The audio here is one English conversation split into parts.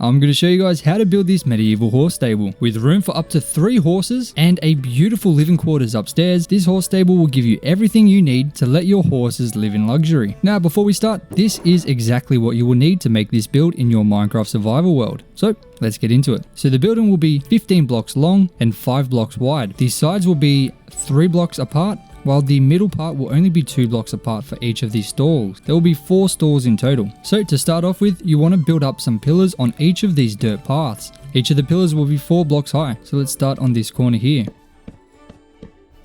I'm going to show you guys how to build this medieval horse stable. With room for up to 3 horses and a beautiful living quarters upstairs, this horse stable will give you everything you need to let your horses live in luxury. Now before we start, this is exactly what you will need to make this build in your Minecraft survival world. So let's get into it. So the building will be 15 blocks long and 5 blocks wide. These sides will be 3 blocks apart, while the middle part will only be 2 blocks apart for each of these stalls. There will be 4 stalls in total. So to start off with, you want to build up some pillars on each of these dirt paths. Each of the pillars will be 4 blocks high. So let's start on this corner here.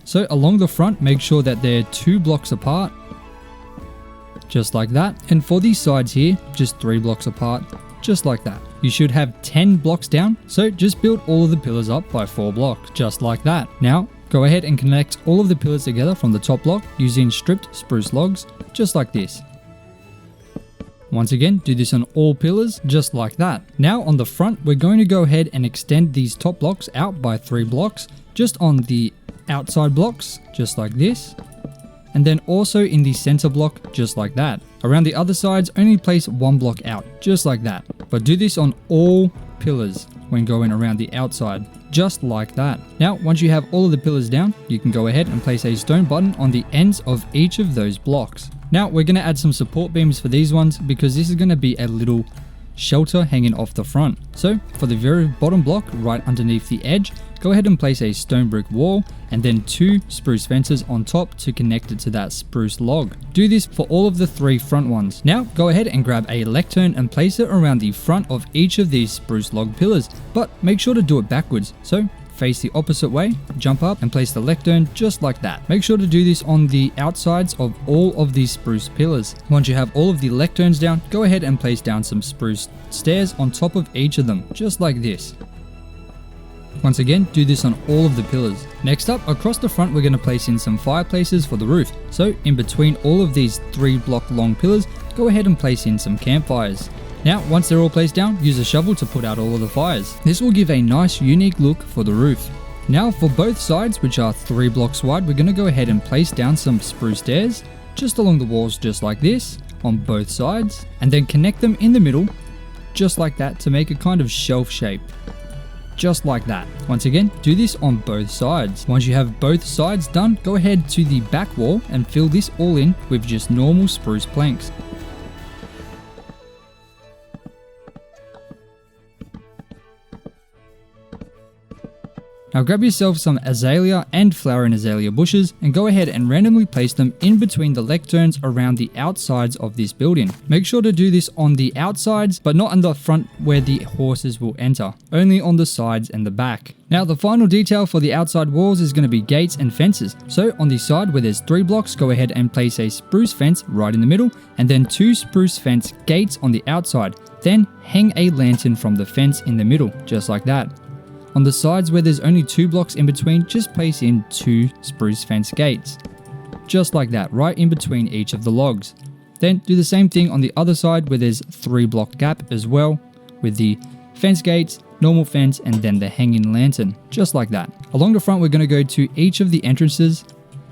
So along the front, make sure that they're 2 blocks apart, just like that. And for these sides here, just 3 blocks apart, just like that. You should have 10 blocks down, so just build all of the pillars up by 4 blocks, just like that. Now, go ahead and connect all of the pillars together from the top block using stripped spruce logs, just like this. Once again, do this on all pillars, just like that. Now on the front, we're going to go ahead and extend these top blocks out by 3 blocks, just on the outside blocks, just like this. And then also in the center block, just like that. Around the other sides, only place 1 block out, just like that. But do this on all pillars when going around the outside, just like that. Now, once you have all of the pillars down, you can go ahead and place a stone button on the ends of each of those blocks. Now, we're going to add some support beams for these ones because this is going to be a little shelter hanging off the front. So for the very bottom block, right underneath the edge, go ahead and place a stone brick wall and then 2 spruce fences on top to connect it to that spruce log. Do this for all of the 3 front ones. Now go ahead and grab a lectern and place it around the front of each of these spruce log pillars, but make sure to do it backwards. So face the opposite way, jump up and place the lectern just like that. Make sure to do this on the outsides of all of these spruce pillars. Once you have all of the lecterns down, go ahead and place down some spruce stairs on top of each of them, just like this. Once again, do this on all of the pillars. Next up, across the front, we're going to place in some fireplaces for the roof. So in between all of these 3 block long pillars, go ahead and place in some campfires. Now, once they're all placed down, use a shovel to put out all of the fires. This will give a nice, unique look for the roof. Now, for both sides, which are 3 blocks wide, we're going to go ahead and place down some spruce stairs, just along the walls, just like this, on both sides, and then connect them in the middle, just like that, to make a kind of shelf shape. Just like that. Once again, do this on both sides. Once you have both sides done, go ahead to the back wall and fill this all in with just normal spruce planks. Now grab yourself some azalea and flowering azalea bushes and go ahead and randomly place them in between the lecterns around the outsides of this building. Make sure to do this on the outsides, but not on the front where the horses will enter, only on the sides and the back. Now the final detail for the outside walls is going to be gates and fences. So on the side where there's 3 blocks, go ahead and place a spruce fence right in the middle and then 2 spruce fence gates on the outside. Then hang a lantern from the fence in the middle, just like that. On the sides where there's only 2 blocks in between, just place in 2 spruce fence gates. Just like that, right in between each of the logs. Then do the same thing on the other side where there's 3 block gap as well, with the fence gates, normal fence, and then the hanging lantern, just like that. Along the front, we're going to go to each of the entrances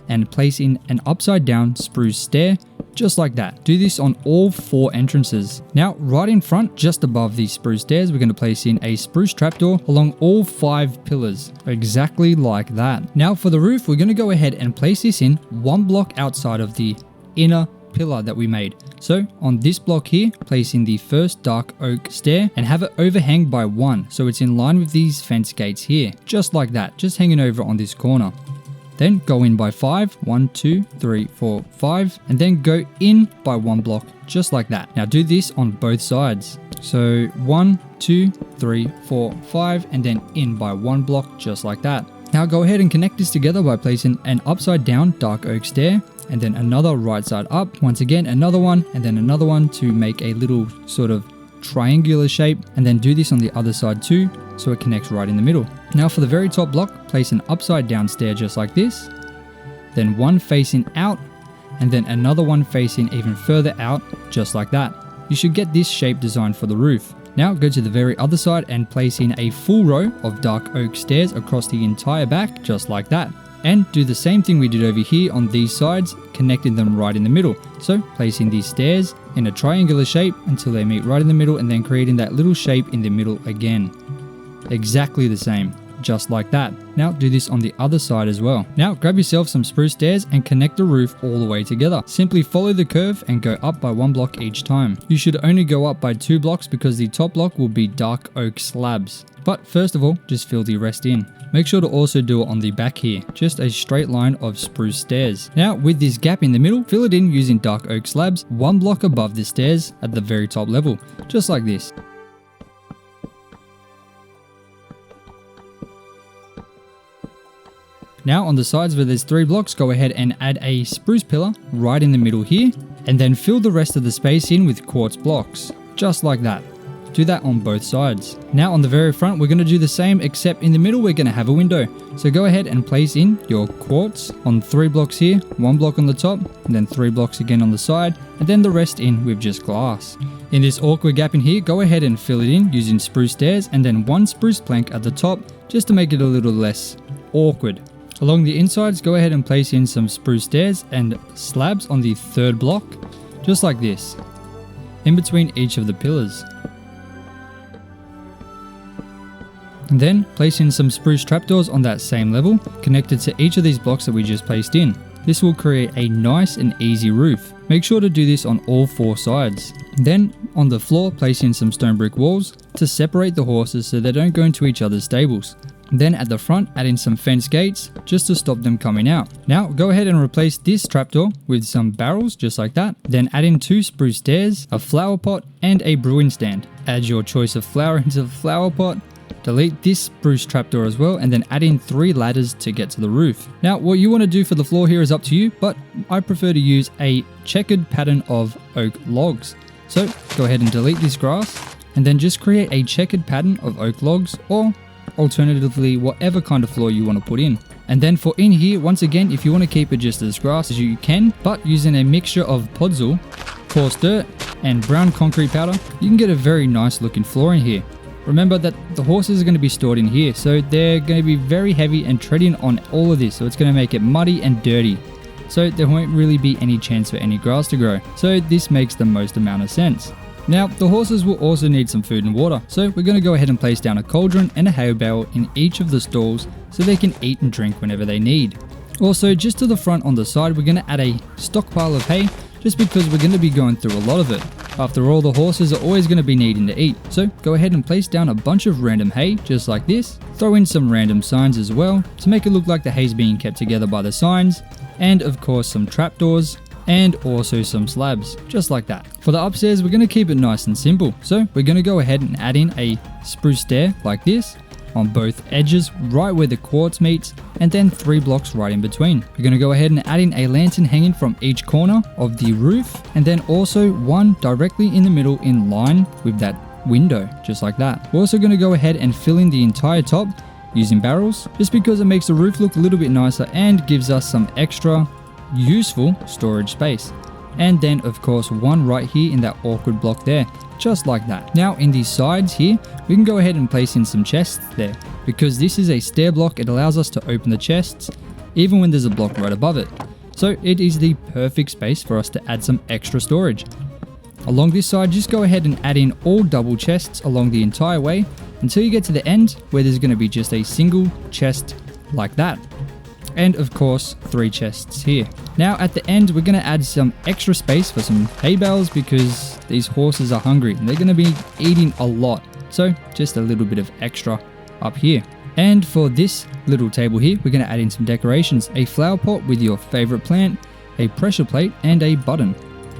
and place in an upside down spruce stair, just like that. Do this on all 4 entrances. Now, right in front, just above these spruce stairs, we're going to place in a spruce trapdoor along all 5 pillars, exactly like that. Now for the roof, we're going to go ahead and place this in 1 block outside of the inner pillar that we made. So on this block here, place in the first dark oak stair and have it overhang by 1, so it's in line with these fence gates here, just like that, just hanging over on this corner. Then go in by 5, 1, 2, 3, 4, 5, and then go in by 1 block, just like that. Now do this on both sides. So 1, 2, 3, 4, 5, and then in by 1 block, just like that. Now go ahead and connect this together by placing an upside down dark oak stair, and then another right side up, once again another one, and then another one to make a little sort of triangular shape, and then do this on the other side too, so it connects right in the middle. Now for the very top block, place an upside down stair just like this, then one facing out, and then another one facing even further out, just like that. You should get this shape designed for the roof. Now go to the very other side and place in a full row of dark oak stairs across the entire back, just like that. And do the same thing we did over here on these sides, connecting them right in the middle. So placing these stairs in a triangular shape until they meet right in the middle, and then creating that little shape in the middle again. Exactly the same, just like that. Now do this on the other side as well. Now grab yourself some spruce stairs and connect the roof all the way together. Simply follow the curve and go up by 1 block each time. You should only go up by 2 blocks because the top block will be dark oak slabs. But first of all, just fill the rest in. Make sure to also do it on the back here, just a straight line of spruce stairs. Now with this gap in the middle, fill it in using dark oak slabs 1 block above the stairs at the very top level, just like this. Now on the sides where there's 3 blocks, go ahead and add a spruce pillar right in the middle here, and then fill the rest of the space in with quartz blocks, just like that. Do that on both sides. Now on the very front, we're going to do the same, except in the middle we're going to have a window. So go ahead and place in your quartz on 3 blocks here, 1 block on the top, and then 3 blocks again on the side, and then the rest in with just glass. In this awkward gap in here, go ahead and fill it in using spruce stairs and then 1 spruce plank at the top, just to make it a little less awkward. Along the insides, go ahead and place in some spruce stairs and slabs on the 3rd block, just like this, in between each of the pillars. And then place in some spruce trapdoors on that same level, connected to each of these blocks that we just placed in. This will create a nice and easy roof. Make sure to do this on all 4 sides. Then on the floor, place in some stone brick walls to separate the horses so they don't go into each other's stables. Then at the front, add in some fence gates just to stop them coming out. Now go ahead and replace this trapdoor with some barrels just like that. Then add in 2 spruce stairs, a flower pot and a brewing stand. Add your choice of flower into the flower pot. Delete this spruce trapdoor as well, and then add in 3 ladders to get to the roof. Now what you want to do for the floor here is up to you, but I prefer to use a checkered pattern of oak logs. So go ahead and delete this grass and then just create a checkered pattern of oak logs, or alternatively whatever kind of floor you want to put in. And then for in here, once again, if you want to keep it just as grass as you can, but using a mixture of podzol, coarse dirt and brown concrete powder, you can get a very nice looking floor in here. Remember that the horses are going to be stored in here, so they're going to be very heavy and treading on all of this, so it's going to make it muddy and dirty. So there won't really be any chance for any grass to grow. So this makes the most amount of sense. Now the horses will also need some food and water, so we're going to go ahead and place down a cauldron and a hay bale in each of the stalls so they can eat and drink whenever they need. Also, just to the front on the side, we're going to add a stockpile of hay, just because we're going to be going through a lot of it. After all, the horses are always going to be needing to eat, so go ahead and place down a bunch of random hay just like this. Throw in some random signs as well to make it look like the hay's being kept together by the signs, and of course some trapdoors, and also some slabs, just like that. For the upstairs, we're going to keep it nice and simple, so we're going to go ahead and add in a spruce stair like this on both edges right where the quartz meets, and then 3 blocks right in between. We're going to go ahead and add in a lantern hanging from each corner of the roof, and then also one directly in the middle in line with that window, just like that. We're also going to go ahead and fill in the entire top using barrels, just because it makes the roof look a little bit nicer and gives us some extra useful storage space. And then of course one right here in that awkward block there, just like that. Now in these sides here, we can go ahead and place in some chests there. Because this is a stair block, it allows us to open the chests even when there's a block right above it. So it is the perfect space for us to add some extra storage. Along this side, just go ahead and add in all double chests along the entire way until you get to the end where there's going to be just a single chest like that. And of course 3 chests here. Now at the end, we're going to add some extra space for some hay bales because these horses are hungry and they're going to be eating a lot. So just a little bit of extra up here. And for this little table here, we're going to add in some decorations, a flower pot with your favorite plant, a pressure plate and a button.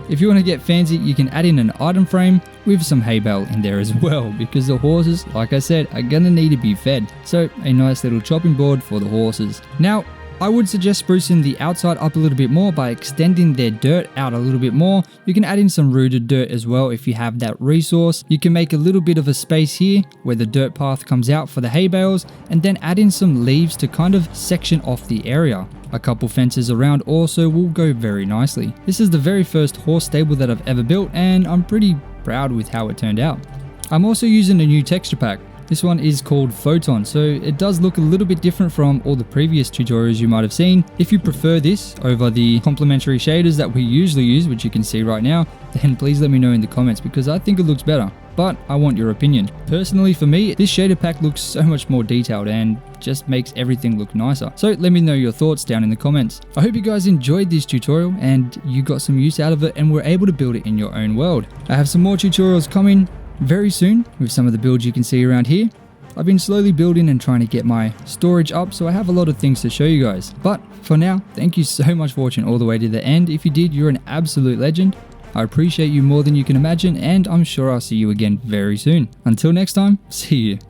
If you want to get fancy, you can add in an item frame with some hay bale in there as well, because the horses, like I said, are going to need to be fed. So a nice little chopping board for the horses. Now, I would suggest sprucing the outside up a little bit more by extending their dirt out a little bit more. You can add in some rooted dirt as well if you have that resource. You can make a little bit of a space here where the dirt path comes out for the hay bales, and then add in some leaves to kind of section off the area. A couple fences around also will go very nicely. This is the very first horse stable that I've ever built, and I'm pretty proud with how it turned out. I'm also using a new texture pack. This one is called Photon, so it does look a little bit different from all the previous tutorials you might have seen. If you prefer this over the complementary shaders that we usually use, which you can see right now, then please let me know in the comments because I think it looks better. But I want your opinion. Personally, for me, this shader pack looks so much more detailed and just makes everything look nicer. So let me know your thoughts down in the comments. I hope you guys enjoyed this tutorial and you got some use out of it and were able to build it in your own world. I have some more tutorials coming very soon with some of the builds you can see around here. I've been slowly building and trying to get my storage up, so I have a lot of things to show you guys. But for now, thank you so much for watching all the way to the end. If you did, you're an absolute legend. I appreciate you more than you can imagine, and I'm sure I'll see you again very soon. Until next time, see you.